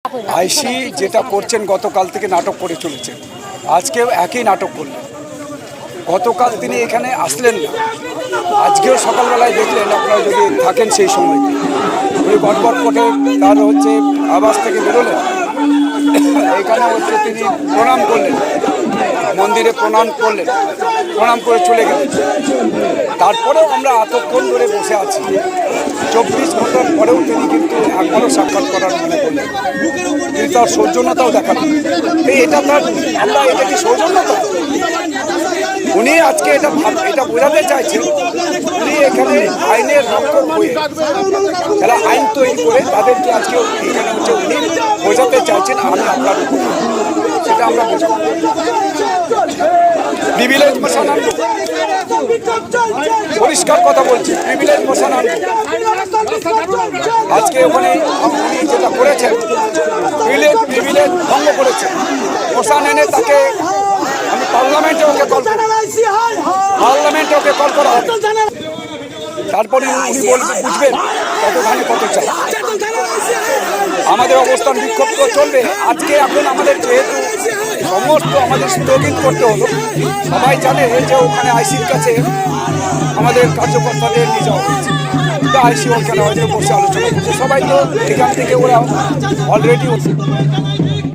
আইসি যেটা করছেন গতকাল থেকে নাটক করে চলেছেন, আজকেও একই নাটক করলেন। গতকাল তিনি এখানে আসলেন না, আজকেও সকালবেলায় দেখলেন, আপনারা যদি থাকেন সেই সময় উনি গটগট করে তার আবাস থেকে বেরোলেন, এখানে তিনি প্রণাম করলেন, মন্দিরে প্রণাম করলেন, প্রণাম করে চলে গেলেন। তারপরেও আমরা এতক্ষণ ধরে বসে আছি, 24 ঘন্টার পরেও তিনি কিন্তু একবারও সাক্ষাৎ করার মনে করলেন। তিনি তার সৌজন্যতাও দেখালেন। এটা তার আমরা এটা কি সৌজন্যতা? উনি আজকে এটা বোঝাতে চাইছেন, উনি এখানে আইনের রক্ষক হয়ে যারা আইন তৈরি করে তাদেরকে আজকে এখানে উনি বোঝাতে চাইছেন আমি আপনার উপর, সেটা আমরা বোঝাবো। প্রিভিলেজ মোশন আনবো, পরিষ্কার কথা বলছি, প্রিভিলেজ মোশন আনবো। আজকে ওখানে উনি যেটা করেছেন, প্রিভিলেজ ভঙ্গ করেছেন, মোশন এনে তাকে আমি পার্লামেন্টে ওকে কল করি, পার্লামেন্টে ওকে কল করা হবে। তারপরে উনি বুঝবেন কতখানি কত চাই। আমাদের অবস্থান বিক্ষোভ তো চলবে। আজকে এখন আমাদের যেহেতু সমস্ত আমাদের স্থগিত করতে হলো, সবাই জানে যে ওখানে আইসির কাছে আমাদের কার্যকর্তাদের নিয়ে যাওয়া হয়েছে, আইসি ওখানে হয়তো বসে আলোচনা করছে, সবাই তো এখান থেকে ওরা অলরেডি